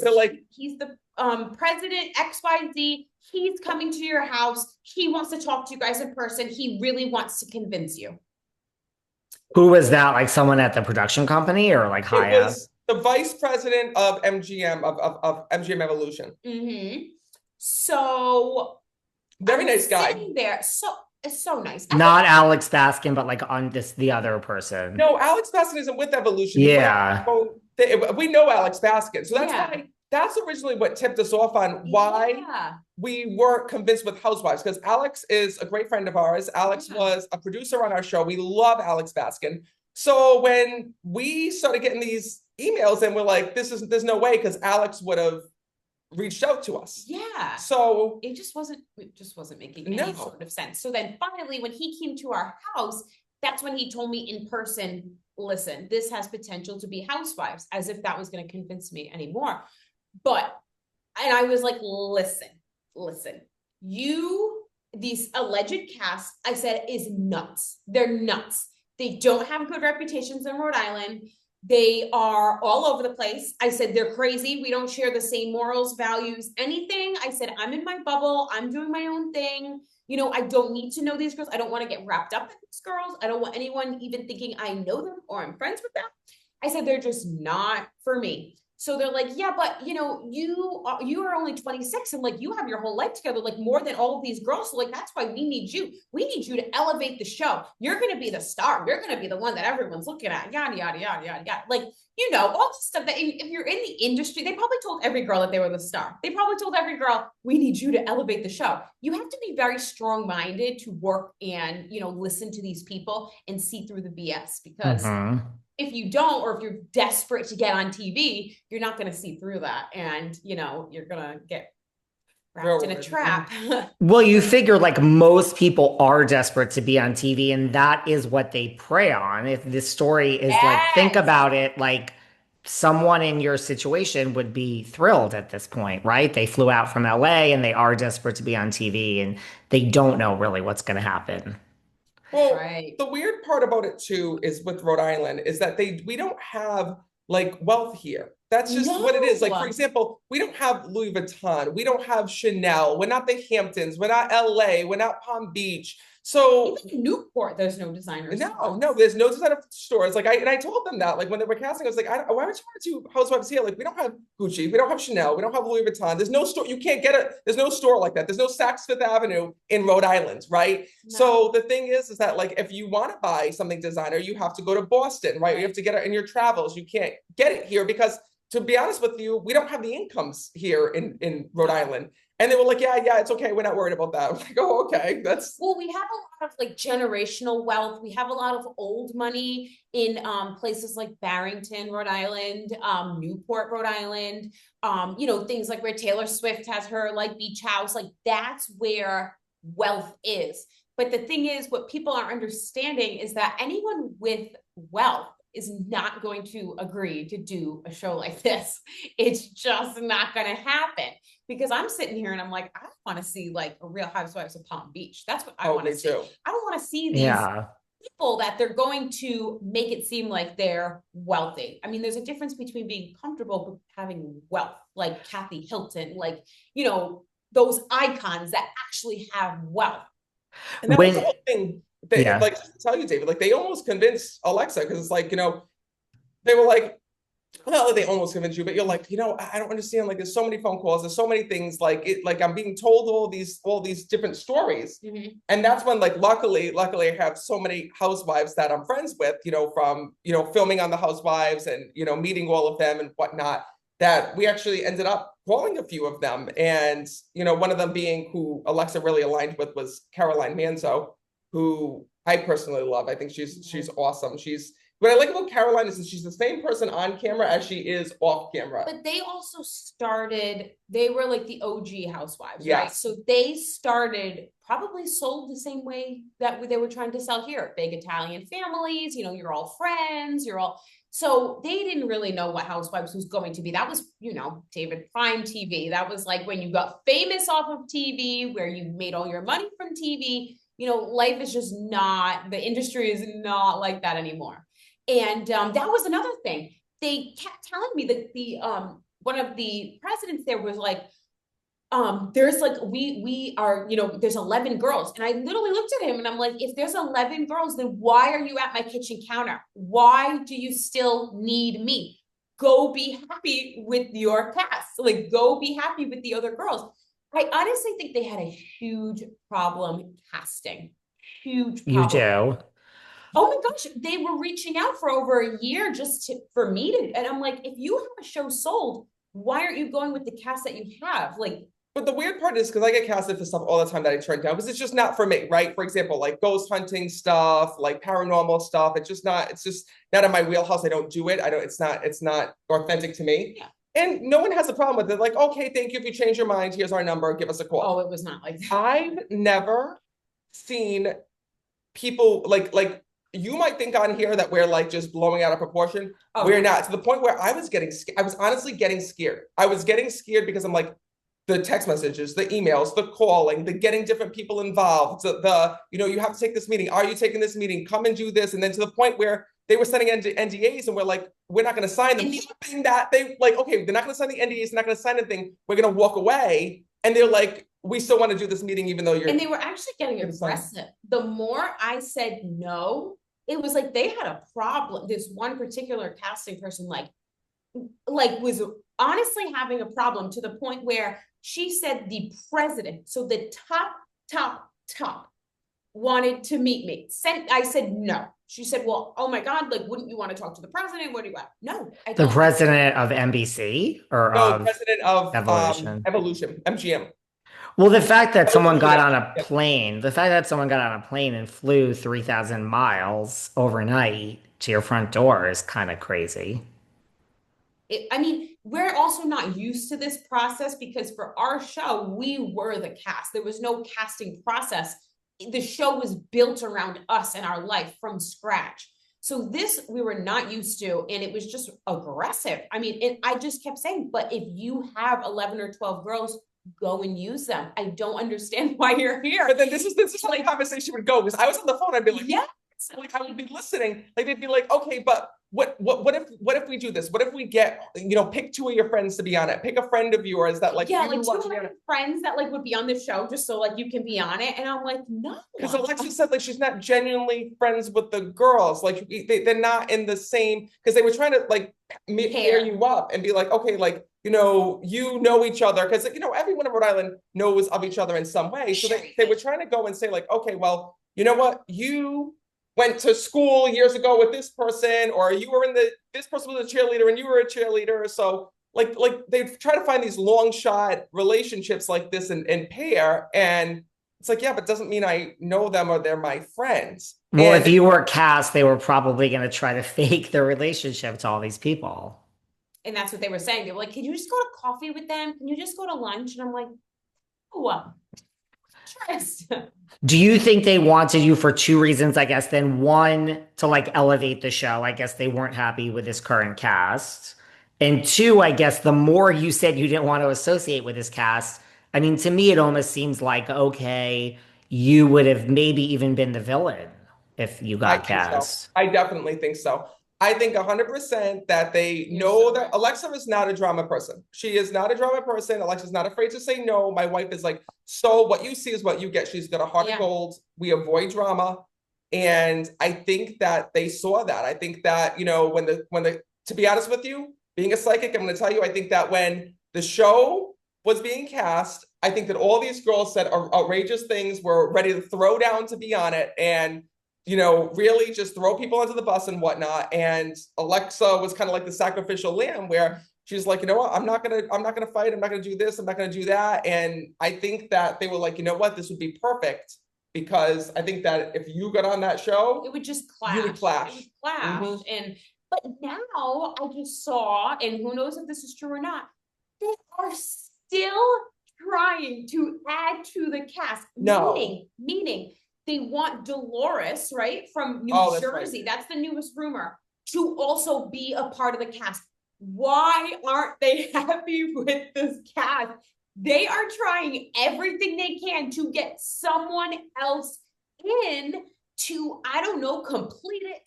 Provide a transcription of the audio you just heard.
So like, he's the president XYZ. He's coming to your house. He wants to talk to you guys in person. He really wants to convince you. Who was that? Like someone at the production company or like it high up? was the vice president of MGM of MGM Evolution. So very nice guy. There, so it's so nice. Not Alex Baskin, but like on the other person. No, Alex Baskin isn't with Evolution. Yeah. We know Alex Baskin. So that's why, that's originally what tipped us off on why we weren't convinced with Housewives, because Alex is a great friend of ours. Alex was a producer on our show. We love Alex Baskin. So when we started getting these emails and we're like, there's no way, because Alex would have reached out to us. Yeah. So it just wasn't making any sort of sense. So then finally, when he came to our house, that's when he told me in person, listen, this has potential to be Housewives, as if that was going to convince me anymore. And I was like, listen, these alleged casts, I said, is nuts. They're nuts. They don't have good reputations in Rhode Island. They are all over the place. I said, they're crazy. We don't share the same morals, values, anything. I said, I'm in my bubble. I'm doing my own thing. I don't need to know these girls. I don't want to get wrapped up in these girls. I don't want anyone even thinking I know them or I'm friends with them. I said, they're just not for me. So they're like, yeah, but you are only 26 and like you have your whole life together, like more than all of these girls. So like, that's why we need you. We need you to elevate the show. You're going to be the star. You're going to be the one that everyone's looking at, yada, yada, yada, yada, yada. Like, all the stuff that if you're in the industry, they probably told every girl that they were the star. They probably told every girl, we need you to elevate the show. You have to be very strong-minded to work and, listen to these people and see through the BS, because if you don't, or if you're desperate to get on TV, you're not going to see through that. And, you're going to get wrapped in a trap. Well, you figure like most people are desperate to be on TV, and that is what they prey on. If this story is like, think about it, like someone in your situation would be thrilled at this point, right? They flew out from LA and they are desperate to be on TV and they don't know really what's going to happen. Well, the weird part about it too is with Rhode Island is that we don't have like wealth here. That's just what it is. Like, for example, we don't have Louis Vuitton. We don't have Chanel. We're not the Hamptons. We're not LA. We're not Palm Beach. So even in Newport, there's no designers. No, there's no designer stores. Like I told them that, like when they were casting, I was like, why would you want to do Housewives here? Like we don't have Gucci, we don't have Chanel, we don't have Louis Vuitton. There's no store. You can't get it. There's no store like that. There's no Saks Fifth Avenue in Rhode Island, right? No. So the thing is that like if you want to buy something designer, you have to go to Boston, right? You have to get it in your travels. You can't get it here because, to be honest with you, we don't have the incomes here in Rhode Island. And they were like, yeah, it's okay. We're not worried about that. I'm like, oh, okay. Well, we have a lot of like generational wealth. We have a lot of old money in places like Barrington, Rhode Island, Newport, Rhode Island, things like where Taylor Swift has her like beach house. Like that's where wealth is. But the thing is, what people aren't understanding is that anyone with wealth is not going to agree to do a show like this. It's just not going to happen, because I'm sitting here and I'm like, I want to see like a Real Housewives of Palm Beach. That's what I want to see. Too. I don't want to see these people that they're going to make it seem like they're wealthy. I mean, there's a difference between being comfortable with having wealth, like Kathy Hilton, like, those icons that actually have wealth. And that was the whole thing. Like, to tell you, David, like they almost convinced Alexa, because it's like, they were like, well, they almost convinced you, but you're like, I don't understand. Like, there's so many phone calls, there's so many things. Like I'm being told all these different stories, and that's when, like, luckily, I have so many housewives that I'm friends with, from filming on the Housewives and meeting all of them and whatnot, that we actually ended up calling a few of them, and one of them being who Alexa really aligned with was Caroline Manzo, who I personally love. I think she's awesome. What I like about Caroline is that she's the same person on camera as she is off camera. But they also they were like the OG Housewives, right? So they probably sold the same way that they were trying to sell here. Big Italian families, you're all friends, so they didn't really know what Housewives was going to be. That was, David, prime TV. That was like when you got famous off of TV, where you made all your money from TV. Life is just not, the industry is not like that anymore. And that was another thing. They kept telling me that one of the presidents there was like, there's like, we are, you know, there's 11 girls. And I literally looked at him and I'm like, if there's 11 girls, then why are you at my kitchen counter? Why do you still need me? Go be happy with your cast. Like, go be happy with the other girls. I honestly think they had a huge problem casting. Huge problem. You do? Oh my gosh, they were reaching out for over a year for me to, and I'm like, if you have a show sold, why aren't you going with the cast that you have? Like, but the weird part is because I get casted for stuff all the time that I turn down because it's just not for me, right? For example, like ghost hunting stuff, like paranormal stuff. It's just not in my wheelhouse. I don't do it. It's not authentic to me. Yeah. And no one has a problem with it. Like, okay, thank you. If you change your mind, here's our number. Give us a call. Oh, it was not like that. I've never seen people like you might think on here that we're like just blowing out of proportion. Oh, we're not, to the point where I was honestly getting scared. I was getting scared because I'm like, the text messages, the emails, the calling, the getting different people involved, you know, you have to take this meeting. Are you taking this meeting? Come and do this. And then to the point where they were sending NDAs and we're like, we're not going to sign them. Hoping that they like, okay, they're not going to sign the NDAs. They're not going to sign anything. We're going to walk away. And they're like, we still want to do this meeting, even though and they were actually getting aggressive. The more I said no, it was like they had a problem. This one particular casting person, like was honestly having a problem to the point where she said the president, so the top wanted to meet me. I said no. She said, well, oh my God, like, wouldn't you want to talk to the president? What do you want? No. The president of NBC or no, president of Evolution, MGM. Well, the fact that someone got on a plane and flew 3,000 miles overnight to your front door is kind of crazy. I mean, we're also not used to this process because for our show, we were the cast. There was no casting process. The show was built around us and our life from scratch. So this we were not used to, and it was just aggressive. I mean, I just kept saying, but if you have 11 or 12 girls, go and use them. I don't understand why you're here. But then this is how the conversation would go, because I was on the phone, I'd be like, yeah, like I would be listening. Like they'd be like, okay, but what if we do this? What if we get, you know, pick 2 of your friends to be on it? Pick a friend of yours that like, yeah, like 2 of my friends that like would be on the show just so like you can be on it. And I'm like, no. Because Alexa said like she's not genuinely friends with the girls. Like they're not in the same, because they were trying to like pair you up and be like, okay, like, you know each other, because you know everyone in Rhode Island knows of each other in some way. So they were trying to go and say like, okay, well, you know what, you went to school years ago with this person, or you were this person was a cheerleader and you were a cheerleader. So like they try to find these long shot relationships like this in pair, and it's like, yeah, but it doesn't mean I know them or they're my friends. Well, if you were cast, they were probably going to try to fake their relationship to all these people. And that's what they were saying. They were like, can you just go to coffee with them? Can you just go to lunch? And I'm like, oh, trust. Do you think they wanted you for 2 reasons, I guess? Then 1, to like elevate the show. I guess they weren't happy with this current cast. And 2, I guess the more you said you didn't want to associate with this cast, I mean, to me, it almost seems like, okay, you would have maybe even been the villain if you got cast. So. I definitely think so. I think 100% that they know that Alexa is not a drama person. She is not a drama person. Alexa's not afraid to say no. My wife is like, so what you see is what you get. She's got a heart of gold. We avoid drama. And I think that they saw that. I think that, you know, when to be honest with you, being a psychic, I'm going to tell you, I think that when the show was being cast, I think that all these girls said outrageous things, were ready to throw down to be on it. And you know, really just throw people under the bus and whatnot. And Alexa was kind of like the sacrificial lamb, where she's like, you know what, I'm not gonna fight. I'm not gonna do this. I'm not gonna do that. And I think that they were like, you know what, this would be perfect, because I think that if you got on that show, it would just clash. You would clash. It would clash. Mm-hmm. But now I just saw, and who knows if this is true or not, they are still trying to add to the cast. No. Meaning they want Dolores, right, from New Jersey. Right. That's the newest rumor, to also be a part of the cast. Why aren't they happy with this cast? They are trying everything they can to get someone else in to, I don't know, complete it,